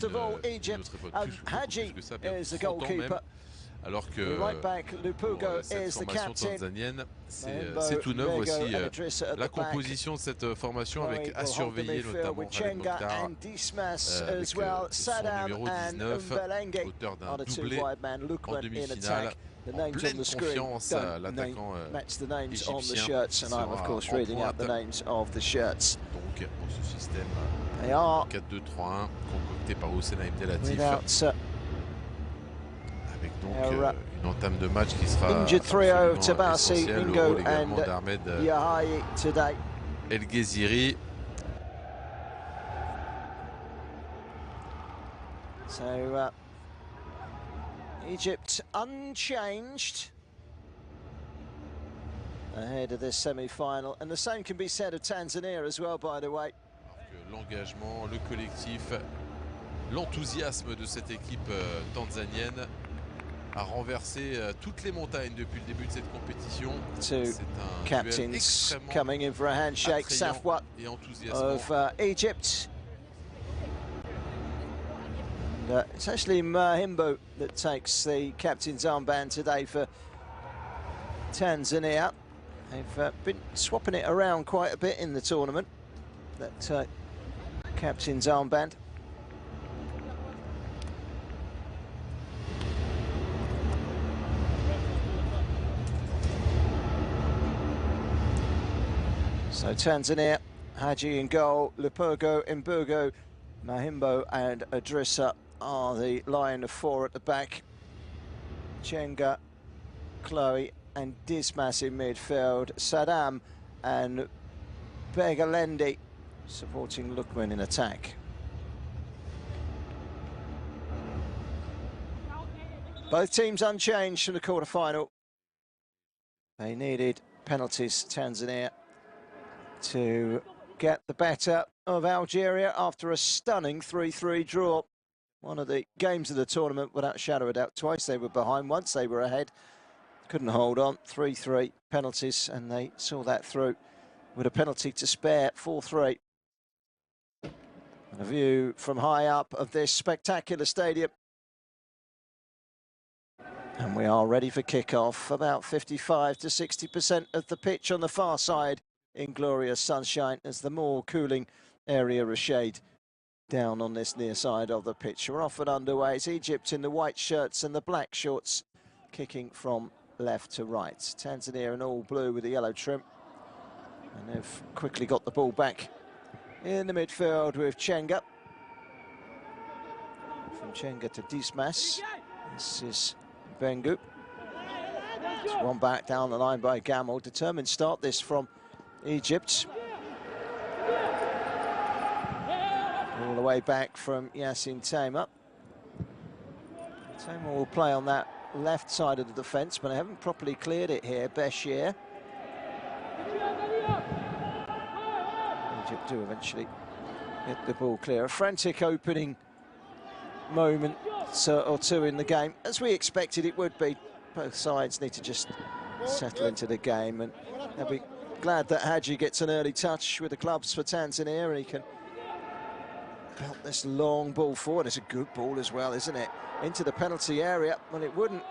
first of all, Egypt. Hadji is the goalkeeper. Alors que right back, Lupugo cette is the formation captain. tanzanienne, c'est tout neuf. Voici la composition de cette formation avec à surveiller notamment Khaled Mokhtar, avec son numéro 19, auteur d'un doublé en demi-finale. En pleine confiance à l'attaquant égyptien qui sera en pointe. Donc pour ce système 4-2-3-1 concocté par Hossein Abdelatif. Avec donc une entame de match qui sera essentielle. Le rôle également d'Ahmed El Gheziri. So Egypt unchanged ahead of this semi-final, and the same can be said of Tanzania as well, by the way. L'engagement, le collectif, l'enthousiasme de cette équipe tanzanienne a renversé toutes les montagnes depuis le début de cette compétition. C'est un captains coming in for a handshake. Safwa of Egypt. And, it's actually Mahimbo that takes the captain's armband today for Tanzania. They've been swapping it around quite a bit in the tournament, that captain's armband. So Tanzania, Hadji in goal, Lupugo, Mbugo, Mahimbo and Idrissa are the line of four at the back. Chenga, Chloe and Dismas in midfield. Saddam and Begalendi supporting Lukman in attack. Both teams unchanged from the quarter-final. They needed penalties, Tanzania, to get the better of Algeria after a stunning 3-3 draw. One of the games of the tournament, without a shadow of doubt. Twice they were behind, once they were ahead. Couldn't hold on, 3-3 penalties, and they saw that through with a penalty to spare, 4-3. And a view from high up of this spectacular stadium. And we are ready for kick-off. About 55 to 60% of the pitch on the far side in glorious sunshine as the more cooling area of shade down on this near side of the pitch. We're off and underway. It's Egypt in the white shirts and the black shorts, kicking from left to right. Tanzania in all blue with the yellow trim. And they've quickly got the ball back in the midfield with Chenga. From Chenga to Dismas. This is Bengu. It's one back down the line by Gamal. Determined start this from Egypt. All the way back from Yassin Tamer. Tamer will play on that left side of the defence, but they haven't properly cleared it here. Bashir. Egypt do eventually get the ball clear. A frantic opening moment or two in the game, as we expected it would be. Both sides need to just settle into the game, and they'll be glad that Hadji gets an early touch with the clubs for Tanzania, and he can belt this long ball forward. It's a good ball as well, isn't it? Into the penalty area. Well, it wouldn't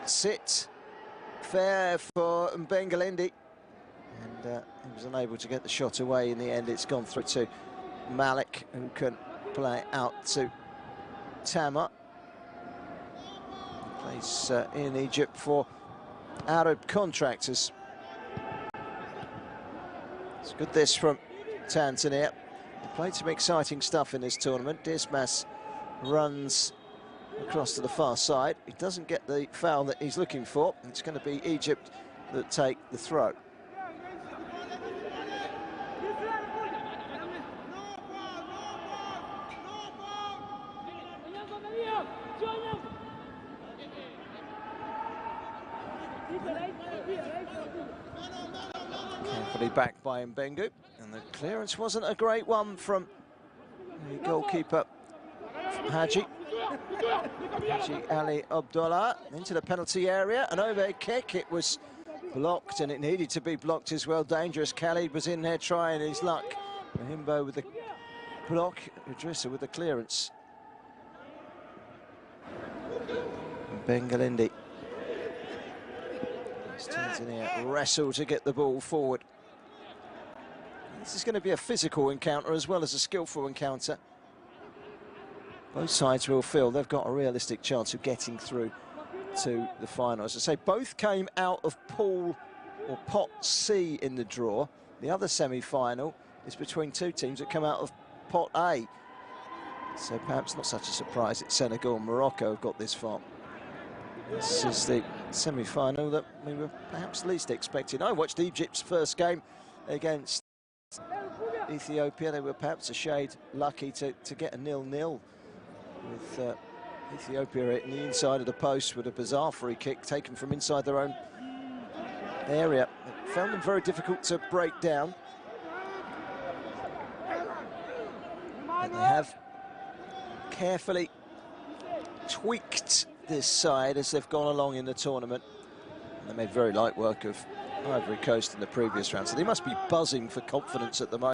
sit fair for Begalendi, and he was unable to get the shot away in the end. It's gone through to Malik, who can play out to Tamer. Plays in Egypt for Arab contractors. It's good this from Tanzania. They played some exciting stuff in this tournament. Dismas runs across to the far side. He doesn't get the foul that he's looking for. It's going to be Egypt that take the throw. Carefully back by Mbengu, and the clearance wasn't a great one from the goalkeeper Hadji Ali Abdullah into the penalty area. An overhead kick, it was blocked, and it needed to be blocked as well. Dangerous. Khalid was in there trying his luck. Mahimbo with the block, Idrissa with the clearance. Bengalindi. Tanzania wrestle to get the ball forward. This is going to be a physical encounter as well as a skillful encounter. Both sides will feel they've got a realistic chance of getting through to the final. As I say, both came out of pool or pot C in the draw. The other semi-final is between two teams that come out of pot A. So perhaps not such a surprise that Senegal and Morocco have got this far. This is the semi-final that we were perhaps least expecting. I watched Egypt's first game against Ethiopia. They were perhaps a shade lucky to get a 0-0 with Ethiopia hitting the inside of the post with a bizarre free kick taken from inside their own area. It found them very difficult to break down. And they have carefully tweaked this side as they've gone along in the tournament. And they made very light work of Ivory Coast in the previous round, so they must be buzzing for confidence at the moment.